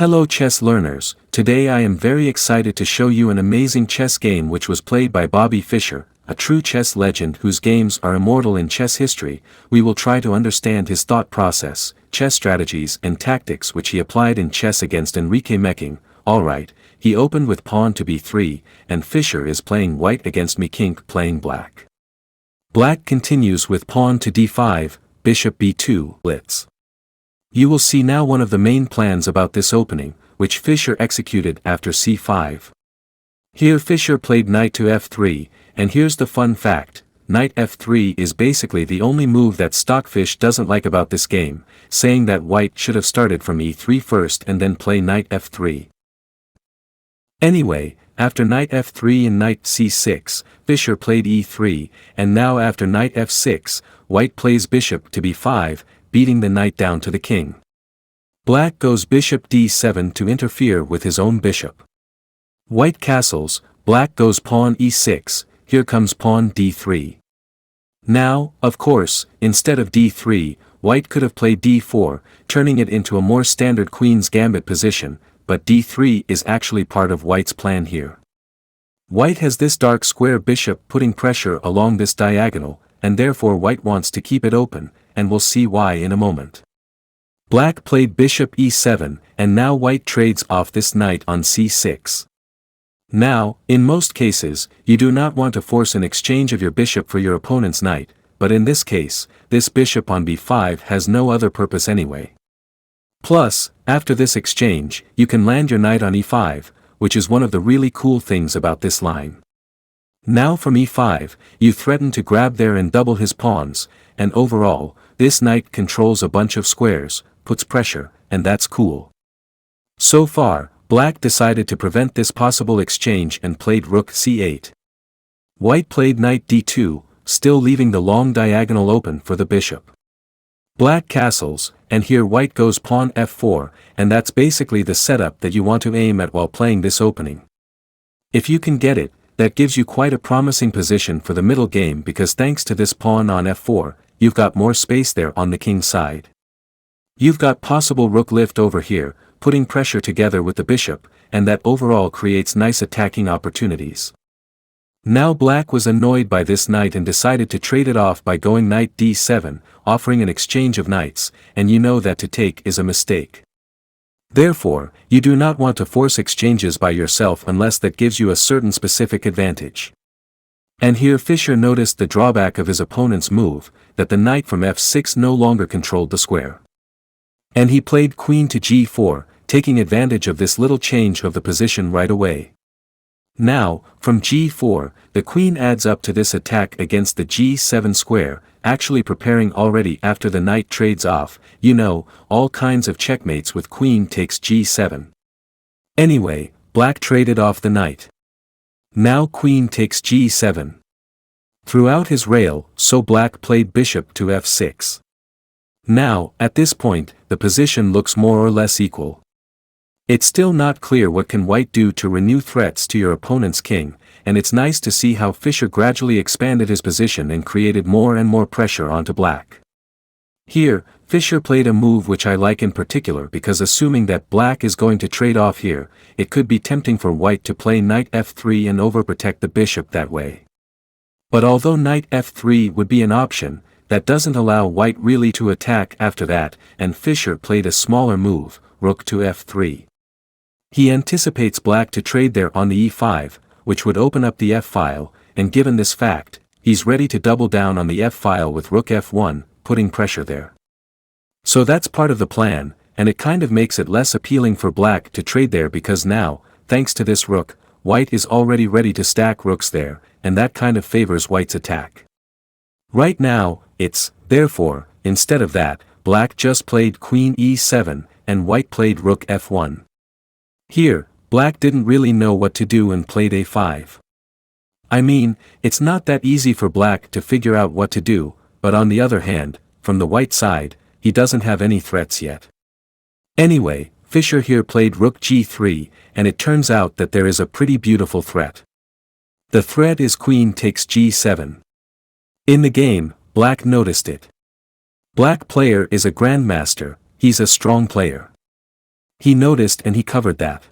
Hello chess learners, today I am very excited to show you an amazing chess game which was played by Bobby Fischer, a true chess legend whose games are immortal in chess history. We will try to understand his thought process, chess strategies and tactics which he applied in chess against Enrique Mecking. Alright, he opened with pawn to b3, and Fischer is playing white against Mecking playing black. Black continues with pawn to d5, bishop b2, blitz. You will see now one of the main plans about this opening, which Fischer executed after c5. Here Fischer played knight to f3, and here's the fun fact, knight f3 is basically the only move that Stockfish doesn't like about this game, saying that white should have started from e3 first and then play knight f3. Anyway, after knight f3 and knight c6, Fischer played e3, and now after knight f6, white plays bishop to b5, beating the knight down to the king. Black goes bishop d7 to interfere with his own bishop. White castles, black goes pawn e6, here comes pawn d3. Now, of course, instead of d3, white could have played d4, turning it into a more standard queen's gambit position, but d3 is actually part of white's plan here. White has this dark square bishop putting pressure along this diagonal, and therefore white wants to keep it open, and we'll see why in a moment. Black played bishop e7, and now white trades off this knight on c6. Now, in most cases, you do not want to force an exchange of your bishop for your opponent's knight, but in this case, this bishop on b5 has no other purpose anyway. Plus, after this exchange, you can land your knight on e5, which is one of the really cool things about this line. Now from e5, you threaten to grab there and double his pawns, and overall, this knight controls a bunch of squares, puts pressure, and that's cool. So far, black decided to prevent this possible exchange and played rook c8. White played knight d2, still leaving the long diagonal open for the bishop. Black castles, and here white goes pawn f4, and that's basically the setup that you want to aim at while playing this opening. If you can get it, that gives you quite a promising position for the middle game because thanks to this pawn on f4, you've got more space there on the king side. You've got possible rook lift over here, putting pressure together with the bishop, and that overall creates nice attacking opportunities. Now black was annoyed by this knight and decided to trade it off by going knight d7, offering an exchange of knights, and you know that to take is a mistake. Therefore, you do not want to force exchanges by yourself unless that gives you a certain specific advantage. And here Fischer noticed the drawback of his opponent's move, that the knight from f6 no longer controlled the square. And he played queen to g4, taking advantage of this little change of the position right away. Now, from g4, the queen adds up to this attack against the g7 square, actually preparing already after the knight trades off, you know, all kinds of checkmates with queen takes g7. Anyway, black traded off the knight. Now queen takes g7. Throughout his rail, so black played bishop to f6. Now, at this point, the position looks more or less equal. It's still not clear what can white do to renew threats to your opponent's king, and it's nice to see how Fischer gradually expanded his position and created more and more pressure onto black. Here, Fischer played a move which I like in particular because assuming that black is going to trade off here, it could be tempting for white to play knight f3 and overprotect the bishop that way. But although knight f3 would be an option, that doesn't allow white really to attack after that, and Fischer played a smaller move, rook to f3. He anticipates black to trade there on the e5, which would open up the f-file, and given this fact, he's ready to double down on the f-file with rook f1, putting pressure there. So that's part of the plan, and it kind of makes it less appealing for black to trade there because now, thanks to this rook, white is already ready to stack rooks there, and that kind of favors white's attack. Right now, it's, therefore, instead of that, black just played queen e7, and white played rook f1. Here, black didn't really know what to do and played a5. I mean, it's not that easy for black to figure out what to do, but on the other hand, from the white side, he doesn't have any threats yet. Anyway, Fischer here played rook g3, and it turns out that there is a pretty beautiful threat. The threat is queen takes g7. In the game, black noticed it. Black player is a grandmaster, he's a strong player. He noticed and he covered that.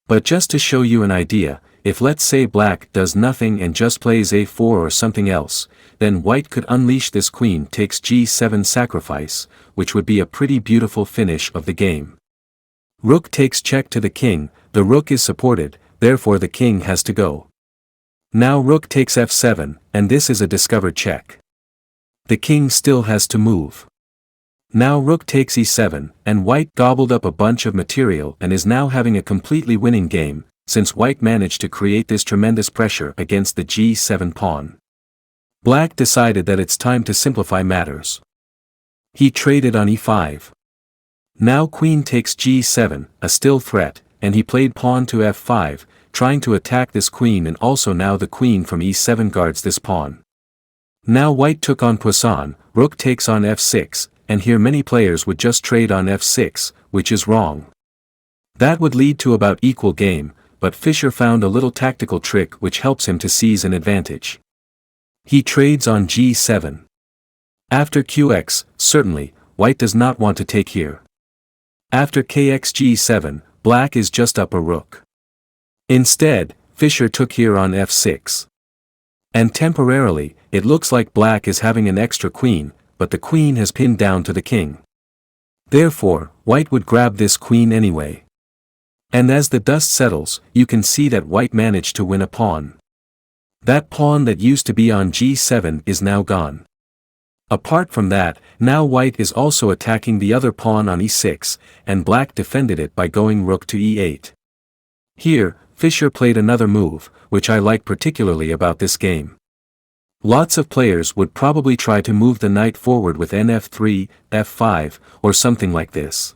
But just to show you an idea, if let's say black does nothing and just plays a4 or something else, then white could unleash this queen takes g7 sacrifice, which would be a pretty beautiful finish of the game. Rook takes check to the king, the rook is supported, therefore the king has to go. Now rook takes f7, and this is a discovered check. The king still has to move. Now rook takes e7, and white gobbled up a bunch of material and is now having a completely winning game, since white managed to create this tremendous pressure against the g7 pawn. Black decided that it's time to simplify matters. He traded on e5. Now queen takes g7, a still threat, and he played pawn to f5, trying to attack this queen, and also now the queen from e7 guards this pawn. Now white took on Poisson, rook takes on f6, and here many players would just trade on f6, which is wrong. That would lead to about equal game, but Fischer found a little tactical trick which helps him to seize an advantage. He trades on g7. After qx, certainly, white does not want to take here. After kx g7, black is just up a rook. Instead, Fischer took here on f6. And temporarily, it looks like black is having an extra queen, but the queen has pinned down to the king. Therefore, white would grab this queen anyway. And as the dust settles, you can see that white managed to win a pawn. That pawn that used to be on g7 is now gone. Apart from that, now white is also attacking the other pawn on e6, and black defended it by going rook to e8. Here, Fischer played another move, which I like particularly about this game. Lots of players would probably try to move the knight forward with nf3, f5, or something like this.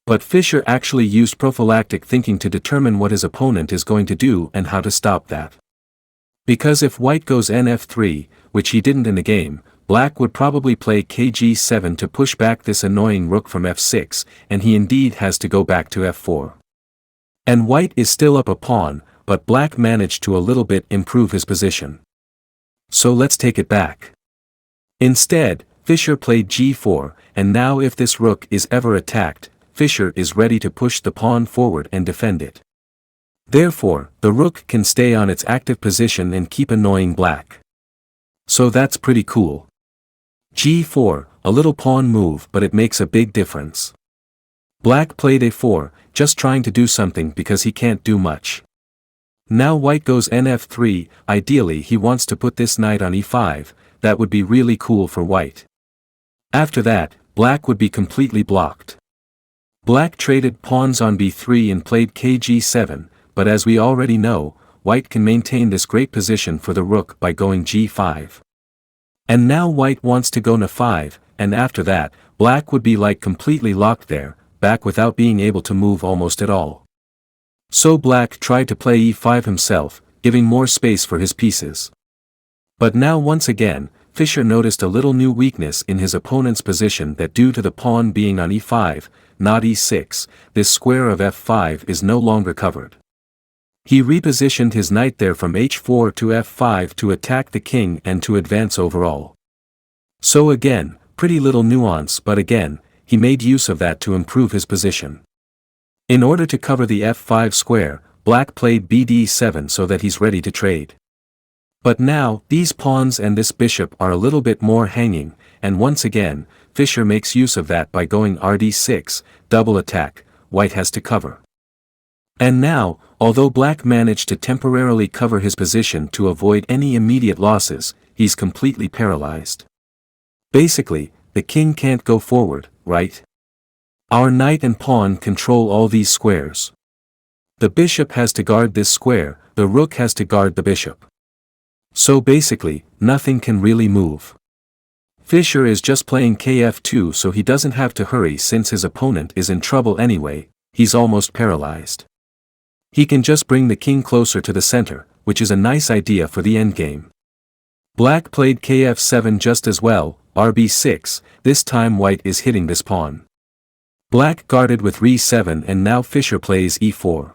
But Fischer actually used prophylactic thinking to determine what his opponent is going to do and how to stop that. Because if white goes nf3, which he didn't in the game, black would probably play kg7 to push back this annoying rook from f6, and he indeed has to go back to f4. And white is still up a pawn, but black managed to a little bit improve his position. So let's take it back. Instead, Fischer played g4, and now if this rook is ever attacked, Fischer is ready to push the pawn forward and defend it. Therefore, the rook can stay on its active position and keep annoying black. So that's pretty cool. g4, a little pawn move, but it makes a big difference. Black played a4, just trying to do something because he can't do much. Now white goes nf3, ideally he wants to put this knight on e5, that would be really cool for white. After that, black would be completely blocked. Black traded pawns on b3 and played kg7, but as we already know, white can maintain this great position for the rook by going g5. And now white wants to go n5, and after that, black would be like completely locked there, back without being able to move almost at all. So black tried to play e5 himself, giving more space for his pieces. But now once again, Fischer noticed a little new weakness in his opponent's position, that due to the pawn being on e5, not e6, this square of f5 is no longer covered. He repositioned his knight there from h4 to f5 to attack the king and to advance overall. So again, pretty little nuance, but again, he made use of that to improve his position. In order to cover the f5 square, black played bd7 so that he's ready to trade. But now, these pawns and this bishop are a little bit more hanging, and once again, Fischer makes use of that by going rd6, double attack, white has to cover. And now, although black managed to temporarily cover his position to avoid any immediate losses, he's completely paralyzed. Basically, the king can't go forward, right? Our knight and pawn control all these squares. The bishop has to guard this square, the rook has to guard the bishop. So basically, nothing can really move. Fischer is just playing kf2 so he doesn't have to hurry since his opponent is in trouble anyway, he's almost paralyzed. He can just bring the king closer to the center, which is a nice idea for the endgame. Black played kf7 just as well, rb6, this time white is hitting this pawn. Black guarded with re7 and now Fischer plays e4.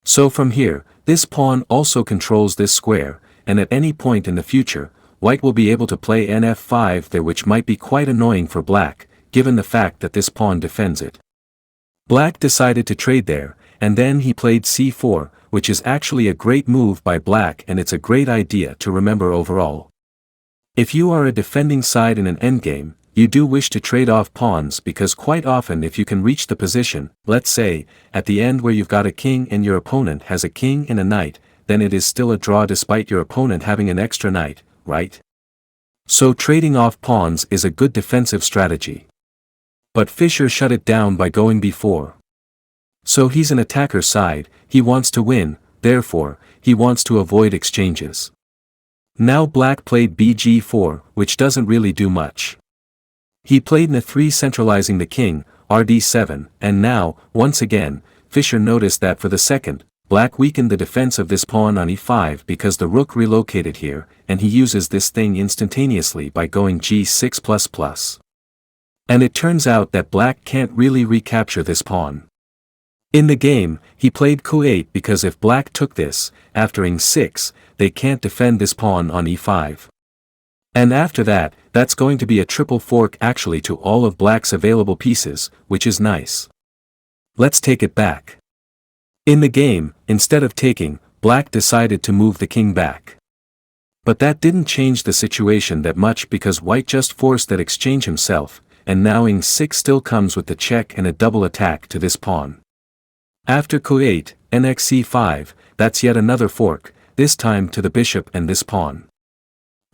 So from here, this pawn also controls this square, and at any point in the future, white will be able to play nf5 there, which might be quite annoying for black, given the fact that this pawn defends it. Black decided to trade there, and then he played c4, which is actually a great move by Black and it's a great idea to remember overall. If you are a defending side in an endgame, you do wish to trade off pawns because quite often if you can reach the position, let's say, at the end where you've got a king and your opponent has a king and a knight, then it is still a draw despite your opponent having an extra knight, right? So trading off pawns is a good defensive strategy. But Fischer shut it down by going b4. So he's an attacker side, he wants to win, therefore, he wants to avoid exchanges. Now Black played bg4, which doesn't really do much. He played n3 centralizing the king, rd7, and now, once again, Fischer noticed that for the second, Black weakened the defense of this pawn on e5 because the rook relocated here, and he uses this thing instantaneously by going g6++. And it turns out that Black can't really recapture this pawn. In the game, he played q8 because if Black took this, after ing6, they can't defend this pawn on e5. And after that, that's going to be a triple fork actually to all of Black's available pieces, which is nice. Let's take it back. In the game, instead of taking, Black decided to move the king back. But that didn't change the situation that much because White just forced that exchange himself, and now ing6 still comes with the check and a double attack to this pawn. After q8, nxc5, that's yet another fork, this time to the bishop and this pawn.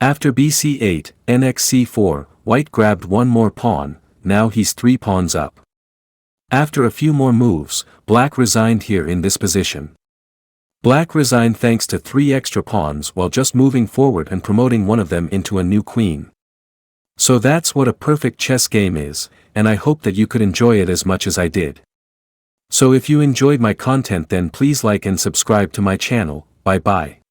After bc8, nxc4, White grabbed one more pawn, now he's 3 pawns up. After a few more moves, Black resigned here in this position. Black resigned thanks to 3 extra pawns while just moving forward and promoting one of them into a new queen. So that's what a perfect chess game is, and I hope that you could enjoy it as much as I did. So if you enjoyed my content then please like and subscribe to my channel, bye bye.